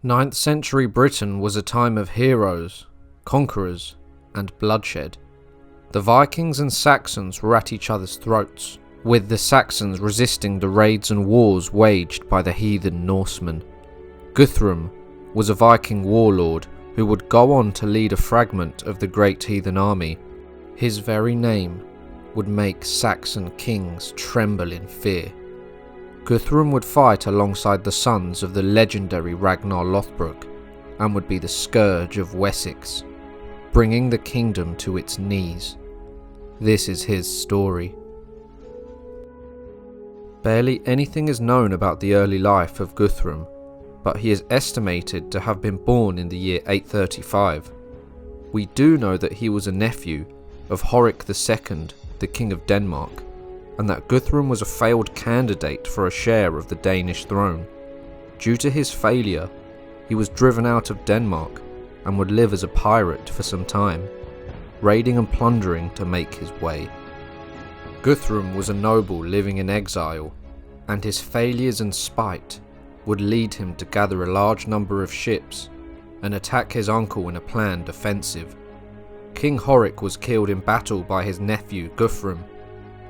9th century Britain was a time of heroes, conquerors, and bloodshed. The Vikings and Saxons were at each other's throats, with the Saxons resisting the raids and wars waged by the heathen Norsemen. Guthrum was a Viking warlord who would go on to lead a fragment of the great heathen army. His very name would make Saxon Kings tremble in fear. Guthrum would fight alongside the sons of the legendary Ragnar Lothbrok and would be the scourge of Wessex, bringing the kingdom to its knees. This is his story. Barely anything is known about the early life of Guthrum, but he is estimated to have been born in the year 835. We do know that he was a nephew of Horik II, the King of Denmark, and that Guthrum was a failed candidate for a share of the Danish throne. Due to his failure, he was driven out of Denmark and would live as a pirate for some time, raiding and plundering to make his way. Guthrum was a noble living in exile, and his failures and spite would lead him to gather a large number of ships and attack his uncle in a planned offensive. King Horik was killed in battle by his nephew Guthrum,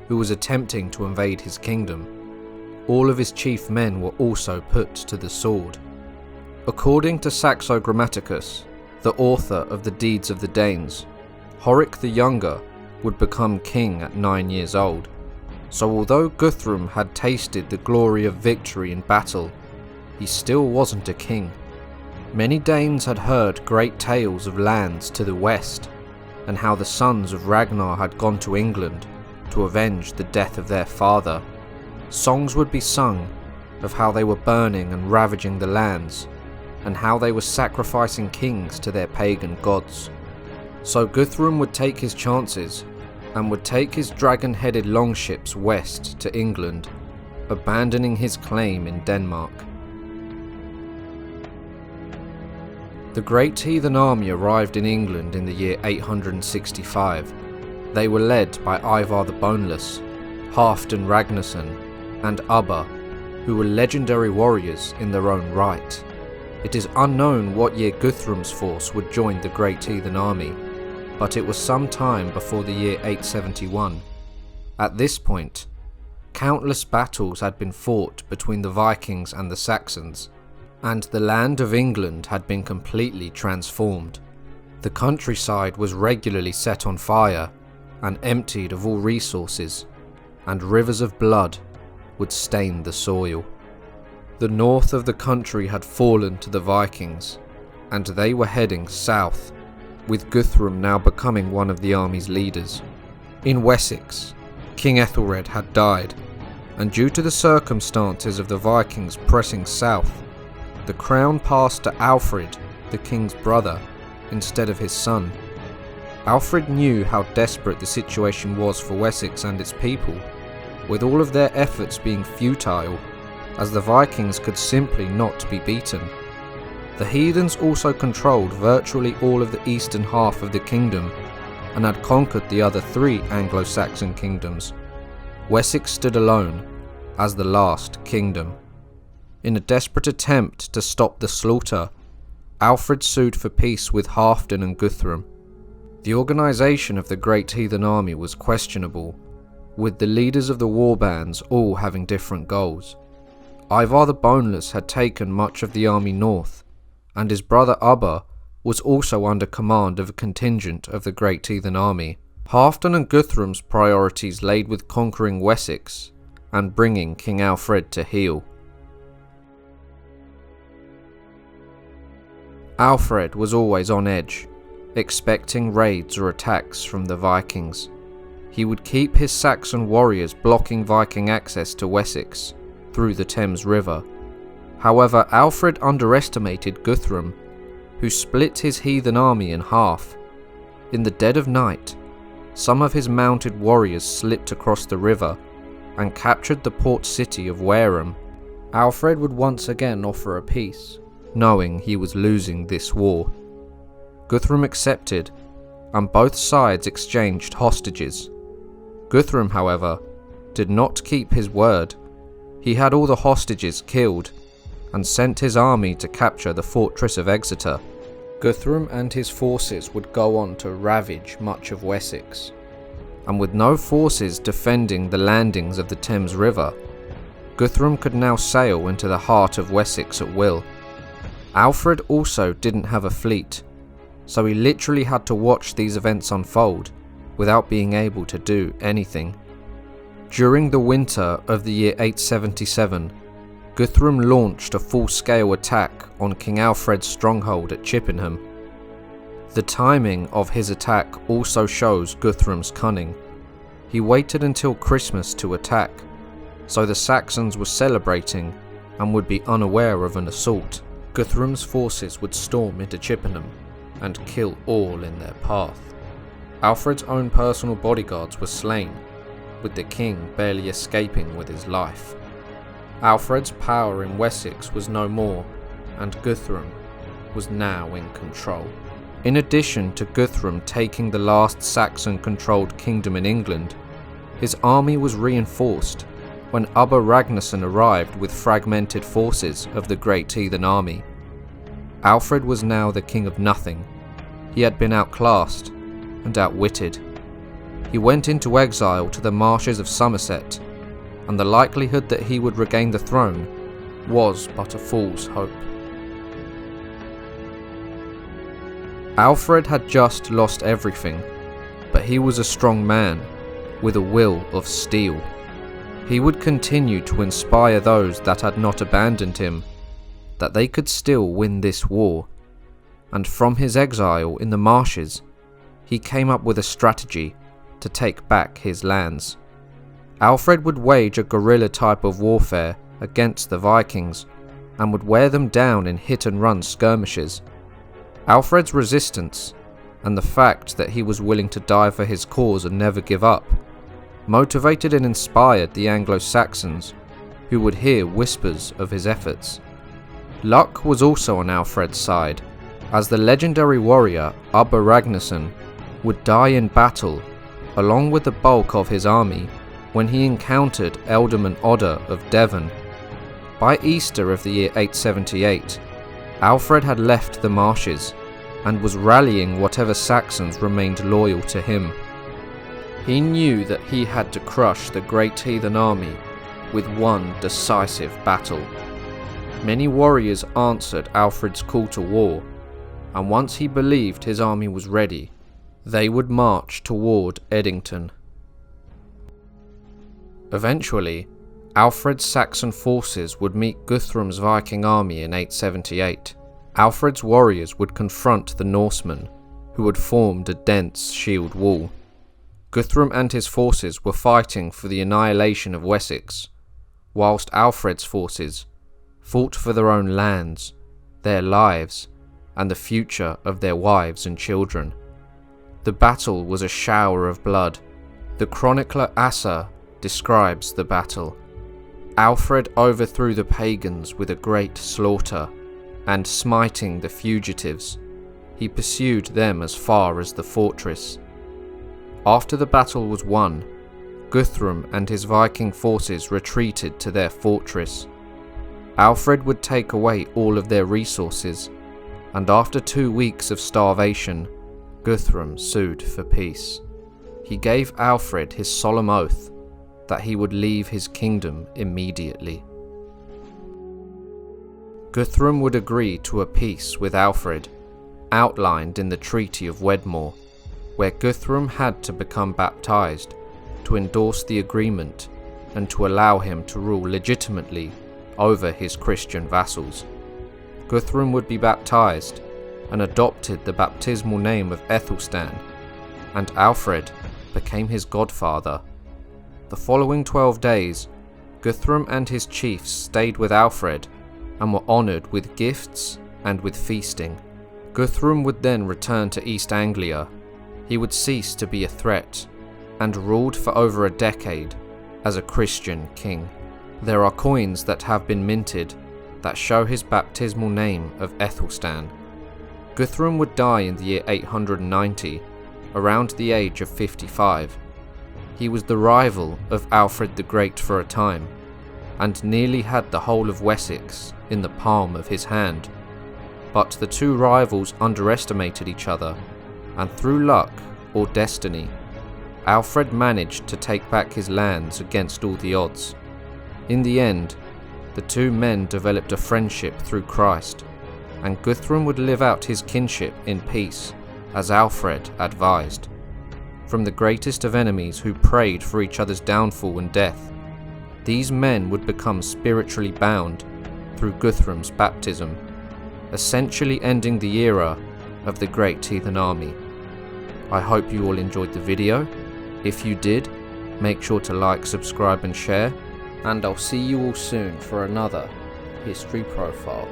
who was attempting to invade his kingdom. All of his chief men were also put to the sword. According to Saxo Grammaticus, the author of the Deeds of the Danes, Horik the Younger would become king at 9 years old. So although Guthrum had tasted the glory of victory in battle, he still wasn't a king. Many Danes had heard great tales of lands to the west, and how the sons of Ragnar had gone to England to avenge the death of their father. Songs would be sung of how they were burning and ravaging the lands, and how they were sacrificing kings to their pagan gods. So Guthrum would take his chances, and would take his dragon-headed longships west to England, abandoning his claim in Denmark. The great heathen army arrived in England in the year 865. They were led by Ivar the Boneless, Halfdan Ragnarsson, and Ubba, who were legendary warriors in their own right. It is unknown what year Guthrum's force would join the great heathen army, but it was some time before the year 871. At this point, countless battles had been fought between the Vikings and the Saxons, and the land of England had been completely transformed. The countryside was regularly set on fire and emptied of all resources, and rivers of blood would stain the soil. The north of the country had fallen to the Vikings, and they were heading south, with Guthrum now becoming one of the army's leaders. In Wessex, King Ethelred had died, and due to the circumstances of the Vikings pressing south, the crown passed to Alfred, the king's brother, instead of his son. Alfred knew how desperate the situation was for Wessex and its people, with all of their efforts being futile, as the Vikings could simply not be beaten. The heathens also controlled virtually all of the eastern half of the kingdom, and had conquered the other 3 Anglo-Saxon kingdoms. Wessex stood alone as the last kingdom. In a desperate attempt to stop the slaughter, Alfred sued for peace with Halfdan and Guthrum. The organisation of the great heathen army was questionable, with the leaders of the warbands all having different goals. Ivar the Boneless had taken much of the army north, and his brother Ubba was also under command of a contingent of the great heathen army. Halfdan and Guthrum's priorities laid with conquering Wessex and bringing King Alfred to heel. Alfred was always on edge, expecting raids or attacks from the Vikings. He would keep his Saxon warriors blocking Viking access to Wessex through the Thames River. However, Alfred underestimated Guthrum, who split his heathen army in half. In the dead of night, some of his mounted warriors slipped across the river and captured the port city of Wareham. Alfred would once again offer a peace, knowing he was losing this war. Guthrum accepted, and both sides exchanged hostages. Guthrum, however, did not keep his word. He had all the hostages killed, and sent his army to capture the fortress of Exeter. Guthrum and his forces would go on to ravage much of Wessex, and with no forces defending the landings of the Thames River, Guthrum could now sail into the heart of Wessex at will. Alfred also didn't have a fleet, so he literally had to watch these events unfold without being able to do anything. During the winter of the year 877, Guthrum launched a full-scale attack on King Alfred's stronghold at Chippenham. The timing of his attack also shows Guthrum's cunning. He waited until Christmas to attack, so the Saxons were celebrating and would be unaware of an assault. Guthrum's forces would storm into Chippenham and kill all in their path. Alfred's own personal bodyguards were slain, with the king barely escaping with his life. Alfred's power in Wessex was no more, and Guthrum was now in control. In addition to Guthrum taking the last Saxon-controlled kingdom in England, his army was reinforced when Ubba Ragnarsson arrived with fragmented forces of the Great Heathen army. Alfred was now the king of nothing. He had been outclassed and outwitted. He went into exile to the marshes of Somerset, and the likelihood that he would regain the throne was but a fool's hope. Alfred had just lost everything, but he was a strong man with a will of steel. He would continue to inspire those that had not abandoned him, that they could still win this war, and from his exile in the marshes, he came up with a strategy to take back his lands. Alfred would wage a guerrilla type of warfare against the Vikings, and would wear them down in hit-and-run skirmishes. Alfred's resistance, and the fact that he was willing to die for his cause and never give up, motivated and inspired the Anglo-Saxons, who would hear whispers of his efforts. Luck was also on Alfred's side, as the legendary warrior Ubba Ragnarsson would die in battle along with the bulk of his army when he encountered Ealdorman Odda of Devon. By Easter of the year 878, Alfred had left the marshes and was rallying whatever Saxons remained loyal to him. He knew that he had to crush the Great Heathen army with one decisive battle. Many warriors answered Alfred's call to war, and once he believed his army was ready, they would march toward Edington. Eventually, Alfred's Saxon forces would meet Guthrum's Viking army in 878. Alfred's warriors would confront the Norsemen, who had formed a dense shield wall. Guthrum and his forces were fighting for the annihilation of Wessex, whilst Alfred's forces fought for their own lands, their lives, and the future of their wives and children. The battle was a shower of blood. The chronicler Asser describes the battle. Alfred overthrew the pagans with a great slaughter, and smiting the fugitives, he pursued them as far as the fortress. After the battle was won, Guthrum and his Viking forces retreated to their fortress. Alfred would take away all of their resources, and after 2 weeks of starvation, Guthrum sued for peace. He gave Alfred his solemn oath that he would leave his kingdom immediately. Guthrum would agree to a peace with Alfred, outlined in the Treaty of Wedmore, where Guthrum had to become baptized to endorse the agreement and to allow him to rule legitimately over his Christian vassals. Guthrum would be baptized and adopted the baptismal name of Ethelstan, and Alfred became his godfather. The following 12 days, Guthrum and his chiefs stayed with Alfred and were honoured with gifts and with feasting. Guthrum would then return to East Anglia. He would cease to be a threat, and ruled for over a decade as a Christian king. There are coins that have been minted that show his baptismal name of Ethelstan. Guthrum would die in the year 890, around the age of 55. He was the rival of Alfred the Great for a time, and nearly had the whole of Wessex in the palm of his hand. But the two rivals underestimated each other, and through luck or destiny, Alfred managed to take back his lands against all the odds. In the end, the two men developed a friendship through Christ, and Guthrum would live out his kinship in peace, as Alfred advised. From the greatest of enemies who prayed for each other's downfall and death, these men would become spiritually bound through Guthrum's baptism, essentially ending the era of the Great Heathen Army. I hope you all enjoyed the video. If you did, make sure to like, subscribe and share, and I'll see you all soon for another History Profile.